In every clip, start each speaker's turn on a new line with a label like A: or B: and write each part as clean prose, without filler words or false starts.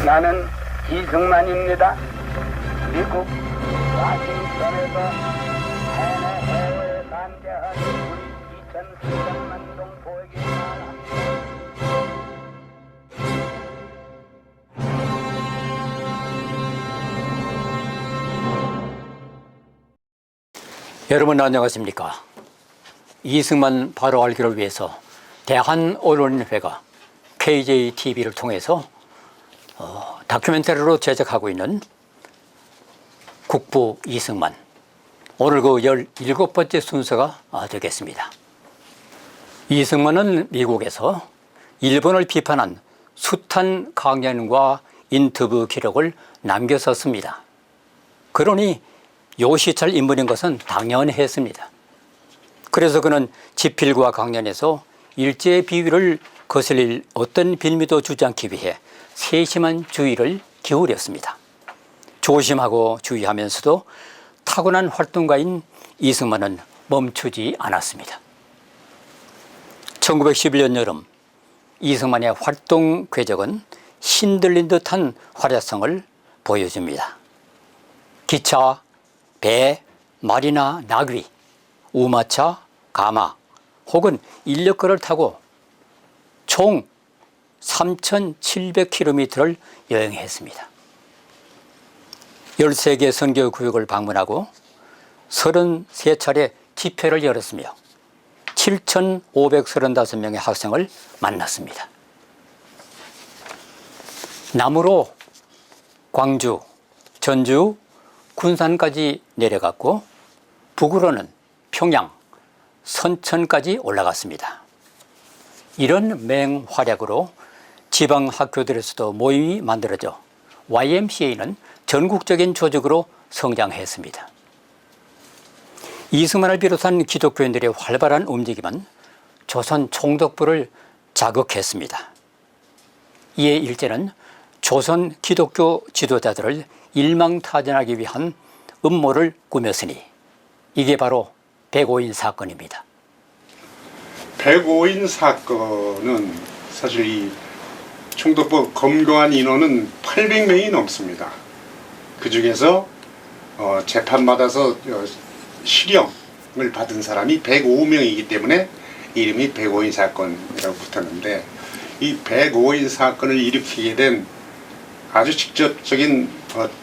A: 나는 이승만입니다. 미국 와싱턴에서 해외에 반대한 우리 2,300만 동포에게 말합니다.
B: 여러분 안녕하십니까? 이승만 바로 알기를 위해서 대한언론인회가 KJTV를 통해서 다큐멘터리로 제작하고 있는 국부 이승만, 오늘 그 17번째 순서가 되겠습니다. 이승만은 미국에서 일본을 비판한 숱한 강연과 인터뷰 기록을 남겼었습니다. 그러니 요시찰 인물인 것은 당연했습니다. 그래서 그는 지필과 강연에서 일제의 비위를 거슬릴 어떤 빌미도 주지 않기 위해 세심한 주의를 기울였습니다. 조심하고 주의하면서도 타고난 활동가인 이승만은 멈추지 않았습니다. 1911년 여름 이승만의 활동 궤적은 신들린 듯한 화려성을 보여줍니다. 기차, 배, 말이나 나귀, 우마차, 가마 혹은 인력거를 타고 총 3,700km를 여행했습니다. 13개 선교구역을 방문하고 33차례 집회를 열었으며 7,535명의 학생을 만났습니다. 남으로 광주, 전주, 군산까지 내려갔고 북으로는 평양, 선천까지 올라갔습니다. 이런 맹활약으로 지방 학교들에서도 모임이 만들어져 YMCA는 전국적인 조직으로 성장했습니다. 이승만을 비롯한 기독교인들의 활발한 움직임은 조선 총독부를 자극했습니다. 이에 일제는 조선 기독교 지도자들을 일망타진하기 위한 음모를 꾸몄으니 이게 바로 105인 사건입니다.
C: 105인 사건은 사실 이 총독부 검거한 인원은 800명이 넘습니다. 그 중에서 재판받아서 실형을 받은 사람이 105명이기 때문에 이름이 105인 사건이라고 붙었는데, 이 105인 사건을 일으키게 된 아주 직접적인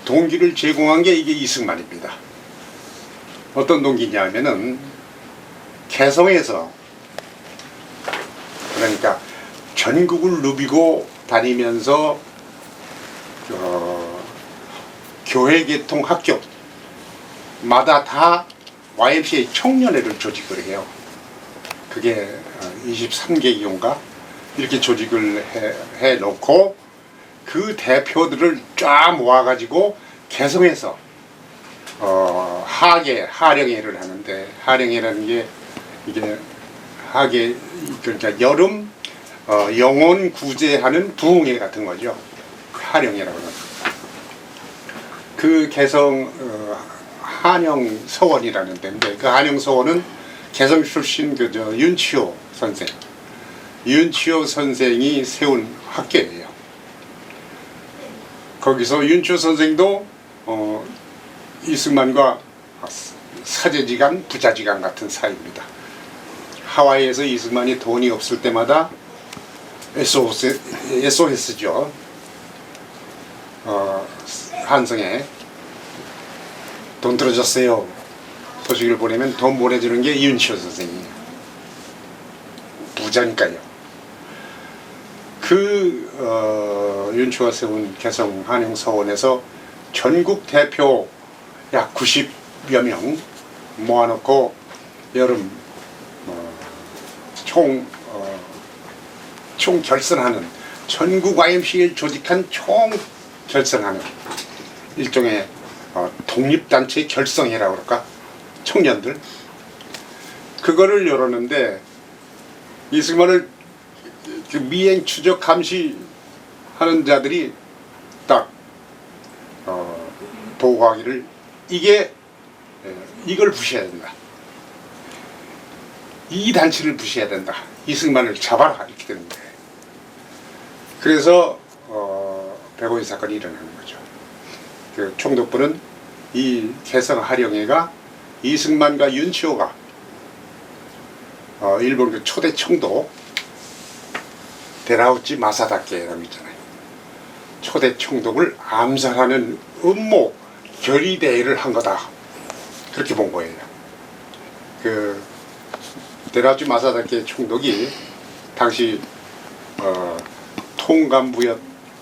C: 동기를 제공한 게 이게 이승만입니다. 어떤 동기냐면은 개성에서, 그러니까 전국을 누비고 다니면서 교회 개통 학교마다 다 YMCA 청년회를 조직을 해요. 그게 23개인가 이렇게 조직을 해 놓고 그 대표들을 쫙 모아가지고 개성에서 하령회를 하는데, 하령회라는 게 이게 하계, 그러니까 여름 영혼 구제하는 부흥회 같은 거죠. 하령회라고 하는. 그 개성 한영서원이라는 데인데, 그 한영서원은 개성 출신 윤치호 선생, 윤치호 선생이 세운 학교예요. 거기서 윤치호 선생도 이승만과 사제지간, 부자지간 같은 사이입니다. 하와이에서 이승만이 돈이 없을 때마다 SOS죠. 한성에 돈 들어줬어요 소식을 보내면 돈 보내주는 게 윤치호 선생이에요. 부자니까요. 그 윤치호가 세운 개성 한영서원에서 전국 대표 약 90여 명 모아놓고 여름 총 결선하는, 전국 YMCA를 조직한 총 결선하는 일종의 독립단체 결성회라고 그럴까? 청년들. 그거를 열었는데 이승만을 그 미행 추적 감시하는 자들이 딱 보고하기를 이걸 부셔야 된다. 이 단체를 부셔야 된다. 이승만을 잡아라. 이렇게 되는 거예요. 그래서 백오인 사건이 일어나는 거죠. 그 총독부는 이 개성 하령회가 이승만과 윤치호가 일본 그 초대 총독 데라우치 마사다케라고 있잖아요. 초대 총독을 암살하는 음모 결의대회를 한 거다. 그렇게 본 거예요. 그 데라우치 마사다케 총독이 당시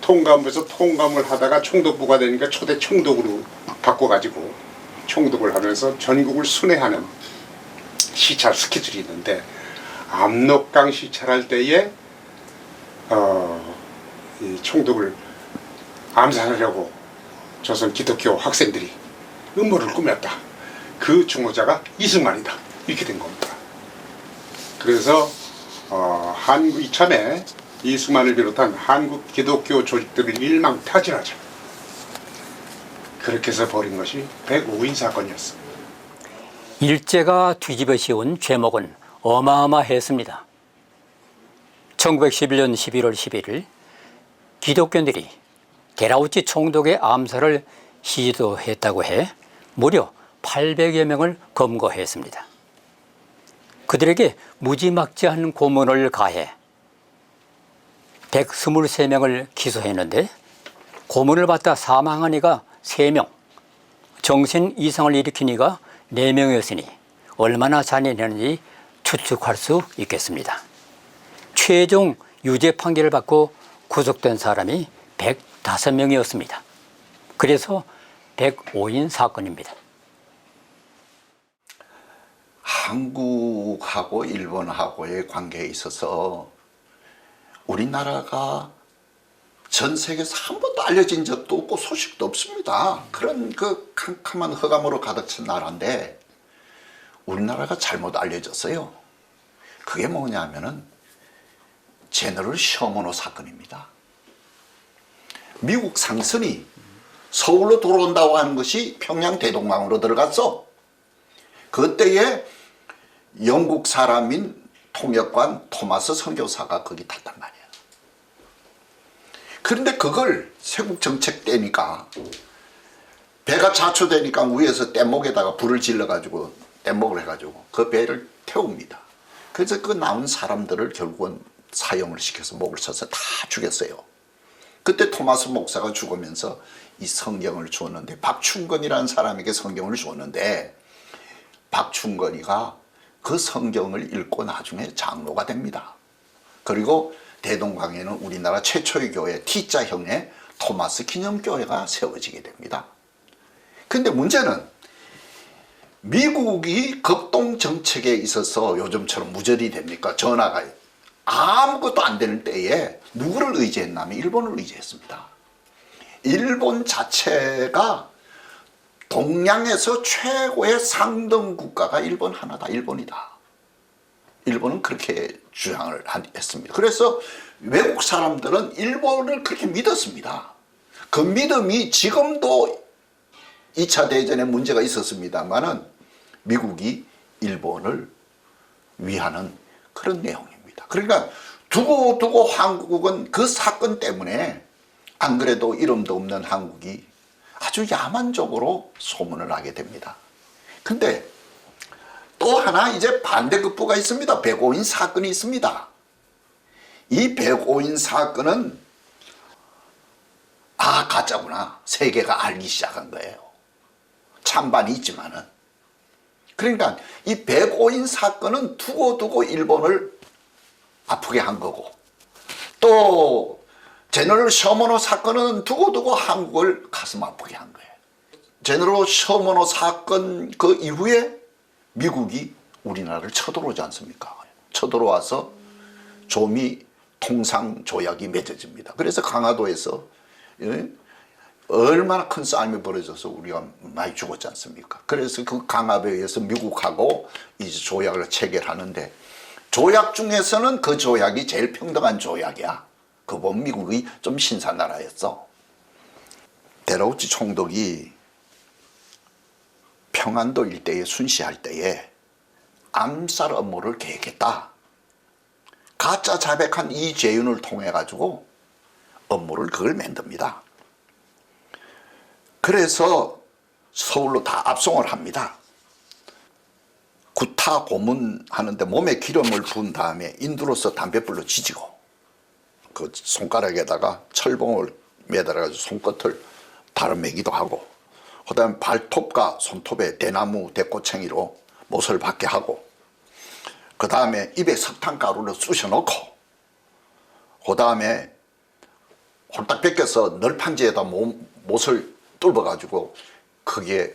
C: 통감부에서 통감을 하다가 총독부가 되니까 초대 총독으로 바꿔가지고 총독을 하면서 전국을 순회하는 시찰 스케줄이 있는데 압록강 시찰할 때에 이 총독을 암살하려고 조선 기독교 학생들이 음모를 꾸몄다. 그 중호자가 이승만이다. 이렇게 된 겁니다. 그래서 한국 이참에 이승만을 비롯한 한국 기독교 조직들을 일망타진하자. 그렇게 해서 벌인 것이 백오인 사건이었습니다.
B: 일제가 뒤집어 씌운 죄목은 어마어마했습니다. 1911년 11월 11일 기독교인들이 데라우치 총독의 암살을 시도했다고 해 무려 800여 명을 검거했습니다. 그들에게 무지막지한 고문을 가해 123명을 기소했는데 고문을 받다 사망한 이가 3명, 정신 이상을 일으킨 이가 4명이었으니 얼마나 잔인했는지 추측할 수 있겠습니다. 최종 유죄 판결을 받고 구속된 사람이 105명이었습니다. 그래서 105인 사건입니다.
D: 한국하고 일본하고의 관계에 있어서 우리나라가 전 세계에서 한 번도 알려진 적도 없고 소식도 없습니다. 그런 그 캄캄한 흑암으로 가득 찬 나라인데 우리나라가 잘못 알려졌어요. 그게 뭐냐면은 제너럴 셔먼호 사건입니다. 미국 상선이 서울로 돌아온다고 하는 것이 평양 대동강으로 들어갔어. 그때에 영국 사람인 통역관 토마스 선교사가 거기 탔단 말이야. 그런데 그걸 세국 정책 때니까 배가 자초되니까 위에서 뗏목에다가 불을 질러가지고 뗏목을 해가지고 그 배를 태웁니다. 그래서 그 나온 사람들을 결국은 사형을 시켜서 목을 쳐서 다 죽였어요. 그때 토마스 목사가 죽으면서 이 성경을 주었는데 박충건이라는 사람에게 성경을 주었는데 박충건이가 그 성경을 읽고 나중에 장로가 됩니다. 그리고 대동강에는 우리나라 최초의 교회 T자형의 토마스 기념교회가 세워지게 됩니다. 근데 문제는 미국이 극동 정책에 있어서 요즘처럼 무절이 됩니까? 전화가 아무것도 안 되는 때에 누구를 의지했냐면 일본을 의지했습니다. 일본 자체가 동양에서 최고의 상등 국가가 일본 하나다. 일본이다. 일본은 그렇게 주장을 했습니다. 그래서 외국 사람들은 일본을 그렇게 믿었습니다. 그 믿음이 지금도 2차 대전에 문제가 있었습니다만은 미국이 일본을 위하는 그런 내용입니다. 그러니까 두고 한국은 그 사건 때문에 안 그래도 이름도 없는 한국이 아주 야만적으로 소문을 나게 됩니다. 근데 또 하나 이제 반대급부가 있습니다. 백오인 사건이 있습니다. 이 백오인 사건은 가짜구나. 세계가 알기 시작한 거예요. 찬반이 있지만은. 그러니까 이 백오인 사건은 두고 일본을 아프게 한 거고 또 제너럴 셔먼호 사건은 두고 한국을 가슴 아프게 한 거예요. 제너럴 셔먼호 사건 그 이후에 미국이 우리나라를 쳐들어오지 않습니까? 쳐들어와서 조미 통상 조약이 맺어집니다. 그래서 강화도에서 얼마나 큰 싸움이 벌어져서 우리가 많이 죽었지 않습니까? 그래서 그 강압에 의해서 미국하고 이제 조약을 체결하는데 조약 중에서는 그 조약이 제일 평등한 조약이야. 그 보면 미국이 좀 신사나라였어. 데라우치 총독이 평안도 일대에 순시할 때에 암살 업무를 계획했다. 가짜 자백한 이재윤을 통해 가지고 업무를 그걸 만듭니다. 그래서 서울로 다 압송을 합니다. 구타 고문하는데 몸에 기름을 부은 다음에 인두로서 담뱃불로 지지고 그 손가락에다가 철봉을 매달아가지고 손끝을 다름매기도 하고 그 다음에 발톱과 손톱에 대나무 대꼬챙이로 못을 받게 하고 그 다음에 입에 석탄가루를 쑤셔놓고 그 다음에 홀딱 벗겨서 널판지에다 못을 뚫어가지고 거기에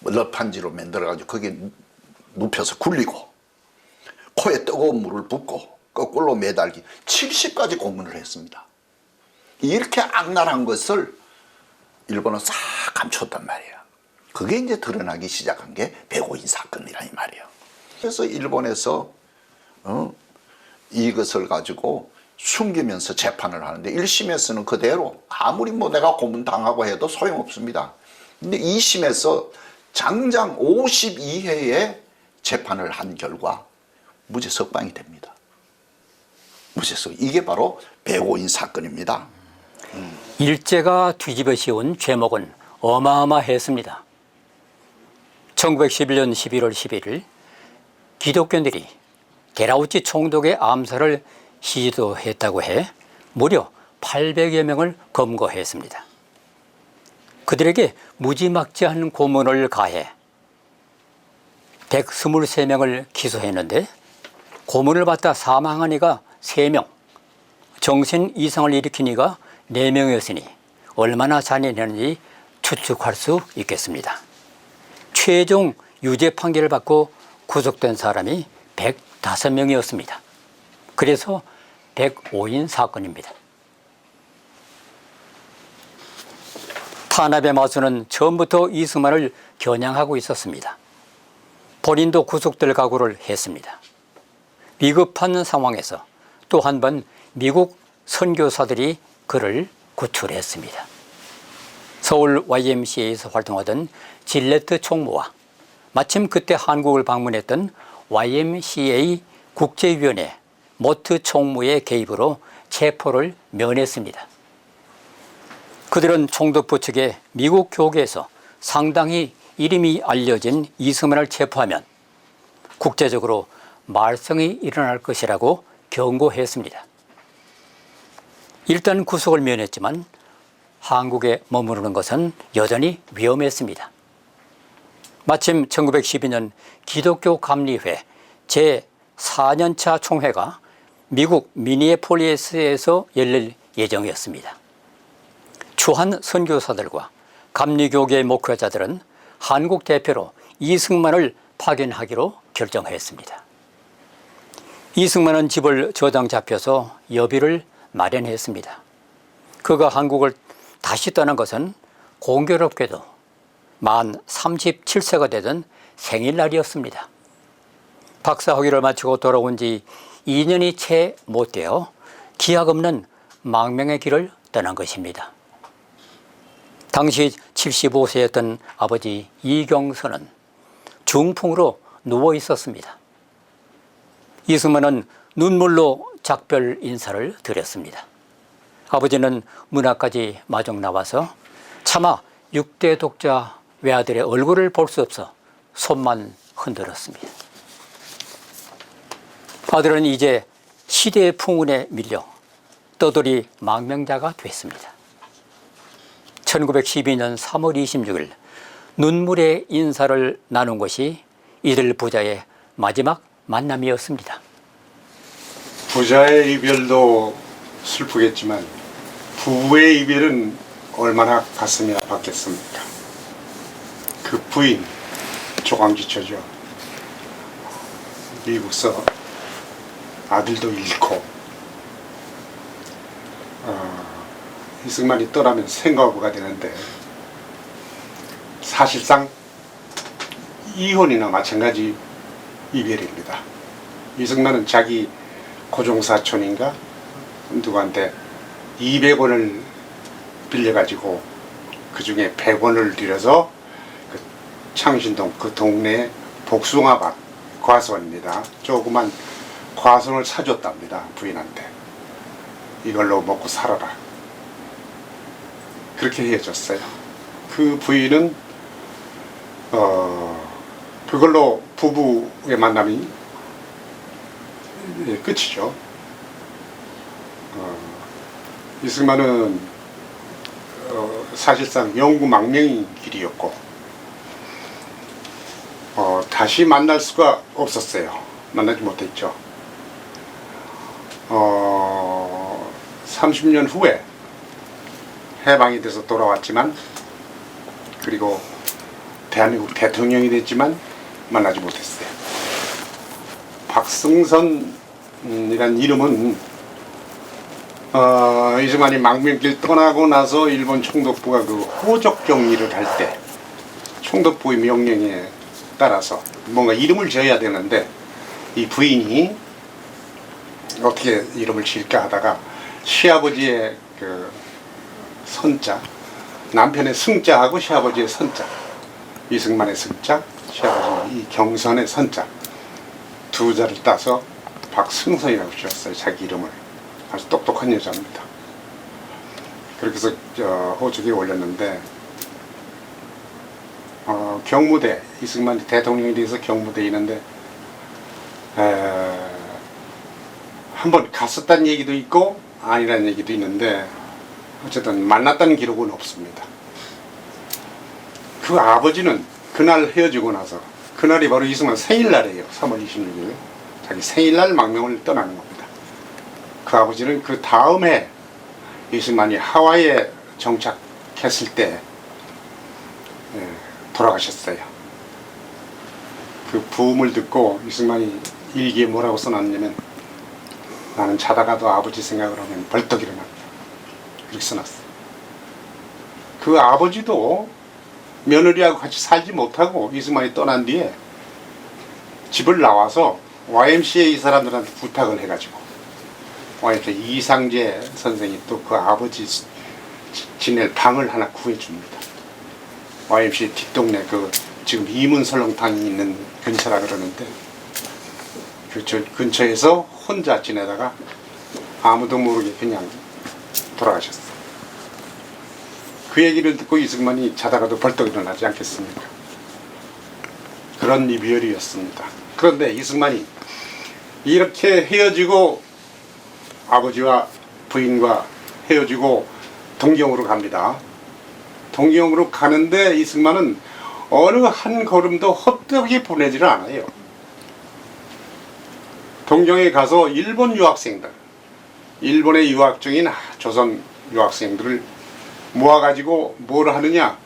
D: 널판지로 만들어가지고 거기에 눕혀서 굴리고 코에 뜨거운 물을 붓고 거꾸로 매달기 70가지 고문을 했습니다. 이렇게 악랄한 것을 일본은 싹 감췄단 말이에요. 그게 이제 드러나기 시작한 게 백오인 사건이라 이 말이에요. 그래서 일본에서 이것을 가지고 숨기면서 재판을 하는데 1심에서는 그대로 아무리 뭐 내가 고문당하고 해도 소용없습니다. 근데 2심에서 장장 52회의 재판을 한 결과 무죄 석방이 됩니다. 무죄 석방. 이게 바로 백오인 사건입니다.
B: 일제가 뒤집어 씌운 죄목은 어마어마했습니다. 1911년 11월 11일 기독교인들이 데라우치 총독의 암살을 시도했다고 해 무려 800여 명을 검거했습니다. 그들에게 무지막지한 고문을 가해 123명을 기소했는데 고문을 받다 사망한 이가 3명, 정신 이상을 일으킨 이가 4명이었으니 얼마나 잔인했는지 추측할 수 있겠습니다. 최종 유죄 판결을 받고 구속된 사람이 105명이었습니다. 그래서 105인 사건입니다. 탄압의 마수는 처음부터 이승만을 겨냥하고 있었습니다. 본인도 구속될 각오를 했습니다. 위급한 상황에서 또 한 번 미국 선교사들이 그를 구출했습니다. 서울 YMCA에서 활동하던 질레트 총무와 마침 그때 한국을 방문했던 YMCA 국제위원회 모트 총무의 개입으로 체포를 면했습니다. 그들은 총독부 측에 미국 교계에서 상당히 이름이 알려진 이승만을 체포하면 국제적으로 말썽이 일어날 것이라고 경고했습니다. 일단 구속을 면했지만 한국에 머무르는 것은 여전히 위험했습니다. 마침 1912년 기독교 감리회 제4년차 총회가 미국 미니애폴리스에서 열릴 예정이었습니다. 주한 선교사들과 감리교계의 목회자들은 한국 대표로 이승만을 파견하기로 결정했습니다. 이승만은 집을 저당 잡혀서 여비를 마련했습니다. 그가 한국을 다시 떠난 것은 공교롭게도 만 37세가 되던 생일날이었습니다. 박사학위를 마치고 돌아온 지 2년이 채 못 되어 기약 없는 망명의 길을 떠난 것입니다. 당시 75세였던 아버지 이경선은 중풍으로 누워 있었습니다. 이승만은 눈물로 작별 인사를 드렸습니다. 아버지는 문 앞까지 마중 나와서 차마 6대 독자 외아들의 얼굴을 볼 수 없어 손만 흔들었습니다. 아들은 이제 시대의 풍운에 밀려 떠돌이 망명자가 됐습니다. 1912년 3월 26일 눈물의 인사를 나눈 것이 이들 부자의 마지막 만남이었습니다.
C: 부자의 이별도 슬프겠지만 부부의 이별은 얼마나 가슴이 아팠겠습니까? 그 부인 조광지처죠. 미국서 아들도 잃고 이승만이 떠나면 생과부가 되는데 사실상 이혼이나 마찬가지 이별입니다. 이승만은 자기 고종사촌인가 누구한테 200원을 빌려가지고 그 중에 100원을 들여서 그 창신동 그 동네 복숭아밭 과수원입니다. 조그만 과수원을 사줬답니다. 부인한테. 이걸로 먹고 살아라. 그렇게 헤어졌어요. 그 부인은 그걸로 부부의 만남이 끝이죠. 이승만은 사실상 영구망명의 길이었고 다시 만날 수가 없었어요. 만나지 못했죠. 30년 후에 해방이 돼서 돌아왔지만, 그리고 대한민국 대통령이 됐지만 만나지 못했어요. 박승선이란 이름은 이승만이 망명길 떠나고 나서 일본 총독부가 그 호적 정리를 할 때 총독부의 명령에 따라서 뭔가 이름을 지어야 되는데, 이 부인이 어떻게 이름을 지을까 하다가 시아버지의 그 선자, 남편의 승자하고 시아버지의 선자, 이승만의 승자, 시아버지 이 경선의 선자 두 자를 따서 박승선이라고 지었어요. 자기 이름을. 아주 똑똑한 여자입니다. 그렇게 해서 호적에 올렸는데, 경무대, 이승만이 대통령에 대해서 경무대에 있는데 한번 갔었다는 얘기도 있고 아니라는 얘기도 있는데, 어쨌든 만났다는 기록은 없습니다. 그 아버지는 그날 헤어지고 나서, 그날이 바로 이승만 생일날이에요. 3월 26일 자기 생일날 망명을 떠나는 겁니다. 그 아버지는 그 다음에 이승만이 하와이에 정착했을 때 돌아가셨어요. 그 부음을 듣고 이승만이 일기에 뭐라고 써놨냐면, 나는 자다가도 아버지 생각을 하면 벌떡 일어난다. 그렇게 써놨어요. 그 아버지도 며느리하고 같이 살지 못하고 이승만이 떠난 뒤에 집을 나와서 YMCA 사람들한테 부탁을 해가지고, YMCA 이상재 선생이 또 그 아버지 지낼 방을 하나 구해줍니다. YMCA 뒷동네 그 지금 이문설렁탕이 있는 근처라 그러는데, 그 근처에서 혼자 지내다가 아무도 모르게 그냥 돌아가셨어요. 그 얘기를 듣고 이승만이 자다가도 벌떡 일어나지 않겠습니까? 그런 이별이었습니다. 그런데 이승만이 이렇게 헤어지고, 아버지와 부인과 헤어지고 동경으로 갑니다. 동경으로 가는데 이승만은 어느 한 걸음도 헛되게 보내지를 않아요. 동경에 가서 일본 유학생들, 일본에 유학 중인 조선 유학생들을 모아가지고 뭘 하느냐,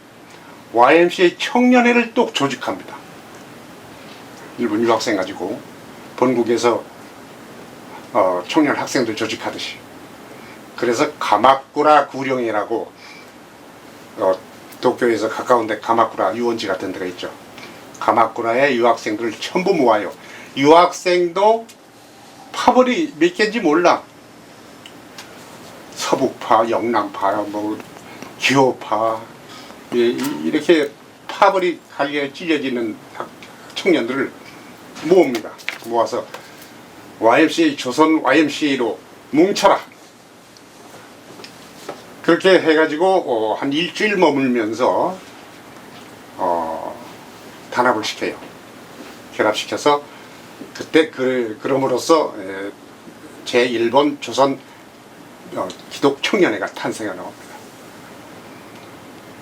C: YMCA 청년회를 또 조직합니다. 일본 유학생 가지고 본국에서 청년 학생들 조직하듯이. 그래서 가마쿠라 구령이라고 도쿄에서 가까운데 가마쿠라 유원지 같은 데가 있죠. 가마쿠라의 유학생들을 전부 모아요. 유학생도 파벌이 몇 개인지 몰라. 서북파, 영남파, 뭐 기호파, 이렇게 파벌이 갈려 찢어지는 청년들을 모읍니다. 모아서 YMCA, 조선 YMCA로 뭉쳐라. 그렇게 해가지고 한 일주일 머물면서 단합을 시켜요. 결합시켜서 그때 그럼으로써 제1번 조선 기독 청년회가 탄생해 나옵니다.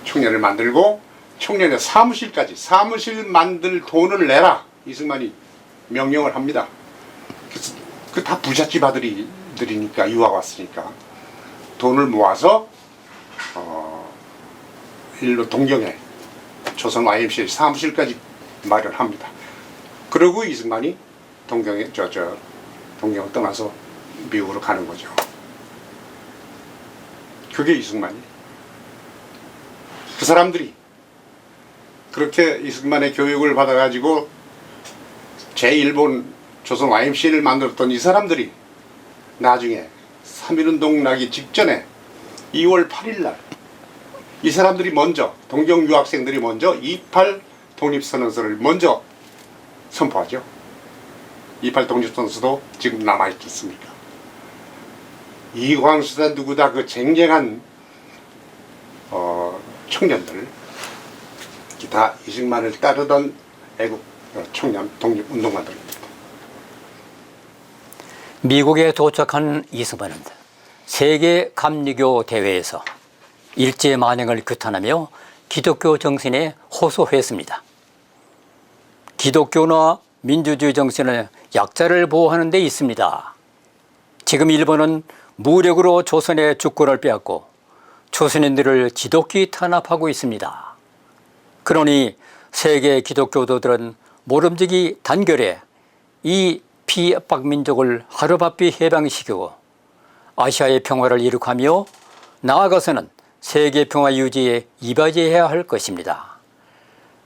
C: 청년을 만들고 청년회 사무실까지, 사무실 만들 돈을 내라, 이승만이 명령을 합니다. 그래서 그 다 부잣집 아들이니까, 유학 왔으니까 돈을 모아서 일로 동경에 조선 YMCA 사무실까지 마련합니다. 그리고 이승만이 동경을 떠나서 미국으로 가는 거죠. 그게 이승만이. 그 사람들이 그렇게 이승만의 교육을 받아가지고 제1본 조선 YMCA를 만들었던 이 사람들이 나중에 3.1운동 나기 직전에 2월 8일 날 이 사람들이 먼저, 동경 유학생들이 먼저 28 독립선언서를 먼저 선포하죠. 28 독립선언서도 지금 남아있지 않습니까? 이광수다 누구다 그 쟁쟁한 청년들, 다 이승만을 따르던 애국 청년 독립운동가들입니다.
B: 미국에 도착한 이승만은 세계 감리교 대회에서 일제 만행을 규탄하며 기독교 정신에 호소했습니다. 기독교나 민주주의 정신은 약자를 보호하는 데 있습니다. 지금 일본은 무력으로 조선의 주권을 빼앗고 조선인들을 지독히 탄압하고 있습니다. 그러니 세계 기독교도들은 모름지기 단결해 이 피압박 민족을 하루바삐 해방시키고 아시아의 평화를 이룩하며 나아가서는 세계 평화 유지에 이바지해야 할 것입니다.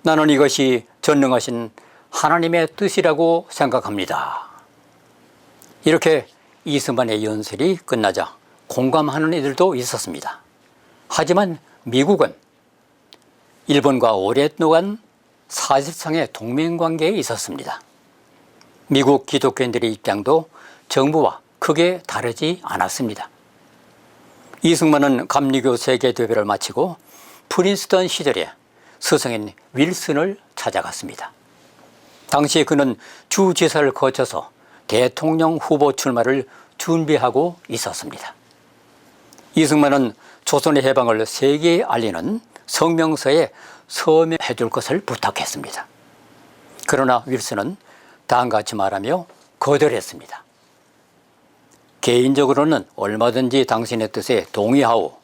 B: 나는 이것이 전능하신 하나님의 뜻이라고 생각합니다. 이렇게 이승만의 연설이 끝나자 공감하는 이들도 있었습니다. 하지만 미국은 일본과 오랫동안 사실상의 동맹관계에 있었습니다. 미국 기독교인들의 입장도 정부와 크게 다르지 않았습니다. 이승만은 감리교 세계대회를 마치고 프린스턴 시절에 스승인 윌슨을 찾아갔습니다. 당시 그는 주지사를 거쳐서 대통령 후보 출마를 준비하고 있었습니다. 이승만은 조선의 해방을 세계에 알리는 성명서에 서명해 줄 것을 부탁했습니다. 그러나 윌슨은 다음같이 말하며 거절했습니다. 개인적으로는 얼마든지 당신의 뜻에 동의하오.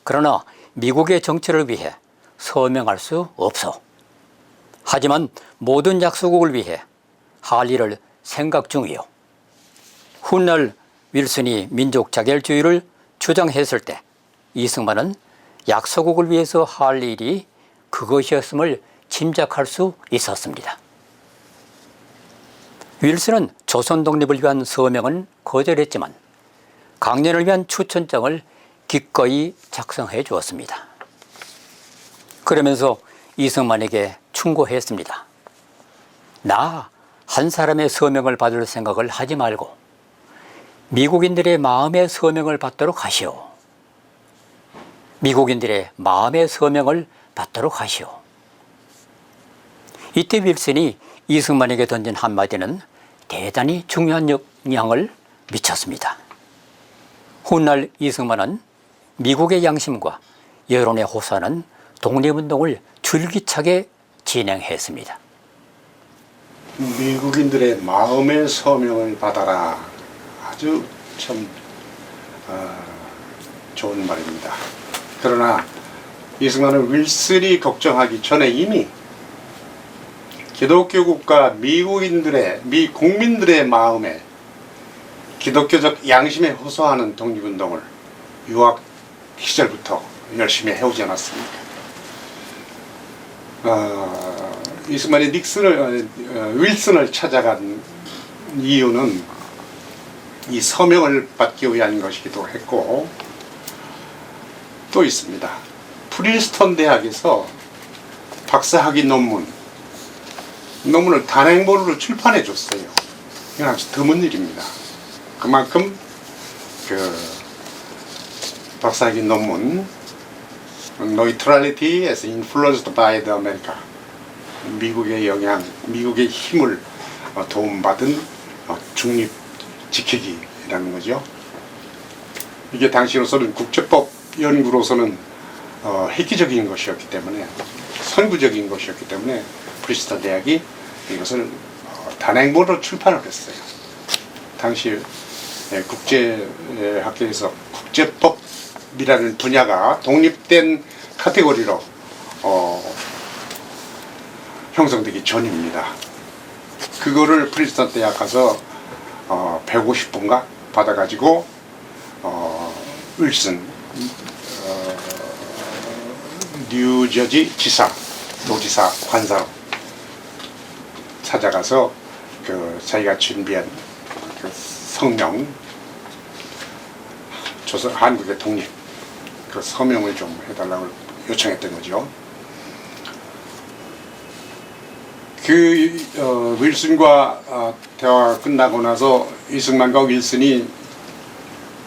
B: 그러나 미국의 정치를 위해 서명할 수 없어. 하지만 모든 약소국을 위해 할 일을 생각 중이요. 훗날 윌슨이 민족 자결주의를 주장했을 때 이승만은 약소국을 위해서 할 일이 그것이었음을 짐작할 수 있었습니다. 윌슨은 조선 독립을 위한 서명은 거절했지만 강연을 위한 추천장을 기꺼이 작성해 주었습니다. 그러면서 이승만에게 충고했습니다. 나 한 사람의 서명을 받을 생각을 하지 말고 미국인들의 마음의 서명을 받도록 하시오. 미국인들의 마음의 서명을 받도록 하시오. 이때 윌슨이 이승만에게 던진 한마디는 대단히 중요한 영향을 미쳤습니다. 훗날 이승만은 미국의 양심과 여론에 호소하는 독립운동을 줄기차게 진행했습니다.
C: 미국인들의 마음의 서명을 받아라. 아주 참 좋은 말입니다. 그러나 이승만은 윌슨이 걱정하기 전에 이미 기독교 국가 국민들의 마음에 기독교적 양심에 호소하는 독립운동을 유학 시절부터 열심히 해오지 않았습니까? 이승만이 윌슨을 찾아간 이유는 이 서명을 받기 위한 것이기도 했고 또 있습니다. 프린스턴 대학에서 박사학위 논문을 단행본으로 출판해 줬어요. 이건 아주 드문 일입니다. 그만큼 박사학위 논문 Neutrality as influenced by the America, 미국의 영향, 미국의 힘을 도움받은 중립 지키기라는 거죠. 이게 당시로서는 국제법 연구로서는 획기적인 것이었기 때문에, 선구적인 것이었기 때문에 프린스턴 대학이 이것을 단행본으로 출판을 했어요. 당시 국제학계에서 국제법이라는 분야가 독립된 카테고리로 형성되기 전입니다. 그거를 프린스턴 대학 가서 150분가 받아가지고 윌슨 뉴저지 도지사 관사로 찾아가서 자기가 준비한 성명, 한국의 독립 서명을 좀 해달라고 요청했던 거죠. 윌슨과 대화가 끝나고 나서 이승만과 윌슨이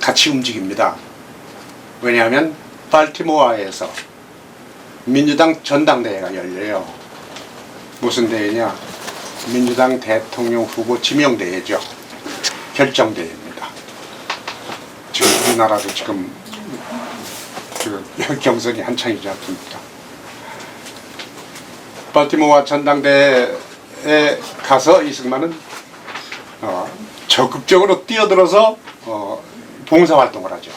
C: 같이 움직입니다. 왜냐하면 발티모어에서 민주당 전당대회가 열려요. 무슨 대회냐? 민주당 대통령 후보 지명대회죠. 결정대회입니다. 지금 우리나라도 지금 경선이 한창이지 않습니까? 발티모어 전당대회에 가서 이승만은 적극적으로 뛰어들어서 봉사활동을 하죠.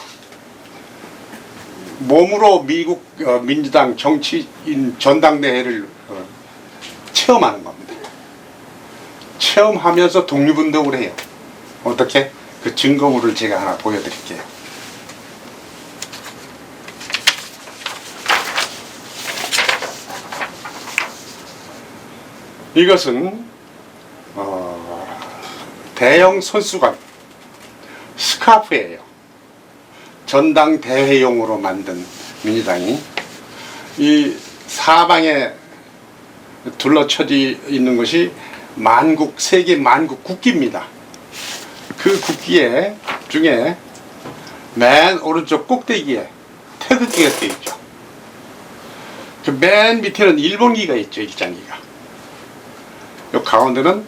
C: 몸으로 미국 민주당 정치인 전당대회를 체험하는 겁니다. 체험하면서 독립운동을 해요. 어떻게? 그 증거물을 제가 하나 보여드릴게요. 이것은 대형 손수건 스카프예요. 전당대회용으로 만든 민주당이 이 사방에 둘러쳐져 있는 것이 세계 만국 국기입니다. 그 국기에 중에 맨 오른쪽 꼭대기에 태극기가 떼어 있죠. 그 맨 밑에는 일본기가 있죠. 일장기가. 요 가운데는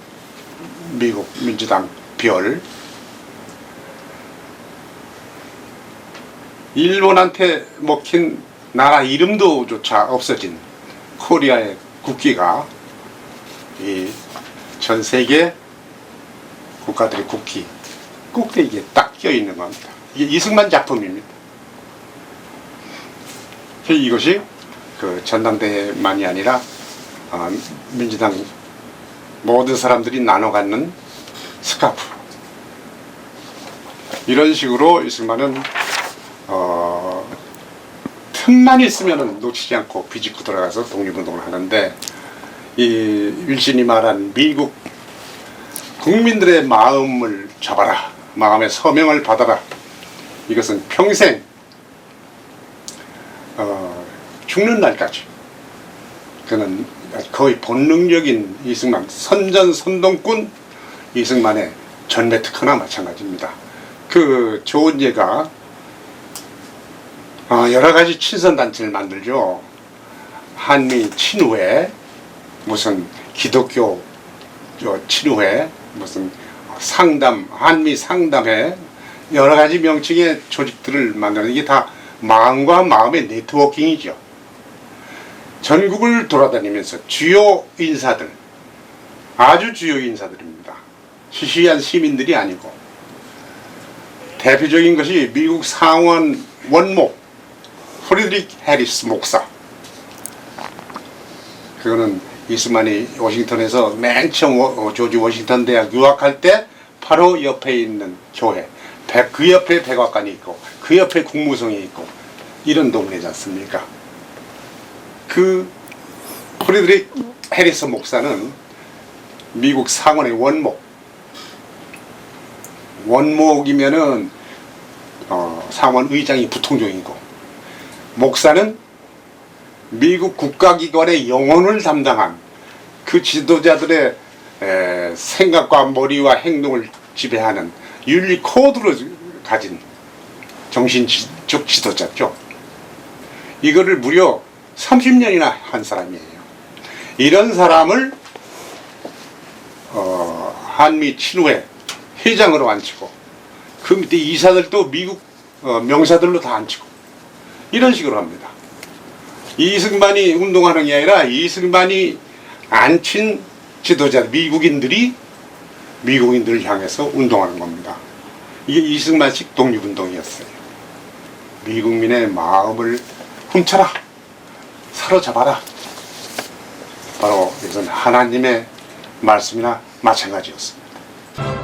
C: 미국 민주당 별. 일본한테 먹힌 나라 이름도조차 없어진 코리아의 국기가 이 전 세계 국가들의 국기 꼭대기에 딱 끼어 있는 겁니다. 이게 이승만 작품입니다. 이것이 그 전당대회만이 아니라 민주당 모든 사람들이 나눠 갖는 스카프. 이런 식으로 이승만은 틈만 있으면 놓치지 않고 비집고 들어가서 독립운동을 하는데, 이 윌슨이 말한 미국 국민들의 마음을 잡아라, 마음의 서명을 받아라, 이것은 평생 죽는 날까지 그는 거의 본능적인 이승만, 선전선동꾼 이승만의 전매 특허나 마찬가지입니다. 그 좋은 예가 여러 가지 친선단체를 만들죠. 한미 친우회, 무슨 기독교 친우회, 무슨 상담, 한미 상담회, 여러 가지 명칭의 조직들을 만드는, 이게 다 마음과 마음의 네트워킹이죠. 전국을 돌아다니면서 주요 인사들, 아주 주요 인사들입니다. 시시한 시민들이 아니고, 대표적인 것이 미국 상원 원목 프리드릭 해리스 목사. 그거는 이승만이 워싱턴에서 맨 처음 조지 워싱턴 대학 유학할 때 바로 옆에 있는 교회, 그 옆에 백악관이 있고 그 옆에 국무성이 있고 이런 동네지 않습니까? 그 프리드릭 해리스 목사는 미국 상원의 원목이면은 상원 의장이 부통령이고, 목사는 미국 국가기관의 영혼을 담당한 그 지도자들의 생각과 머리와 행동을 지배하는 윤리 코드를 가진 정신적 지도자죠. 이거를 무려 30년이나 한 사람이에요. 이런 사람을 한미 친우회 회장으로 앉히고, 그 밑에 이사들도 미국 명사들로 다 앉히고, 이런 식으로 합니다. 이승만이 운동하는 게 아니라 이승만이 앉힌 지도자 미국인들을 향해서 운동하는 겁니다. 이게 이승만식 독립운동이었어요. 미국민의 마음을 훔쳐라, 사로잡아라. 바로 이것은 하나님의 말씀이나 마찬가지였습니다.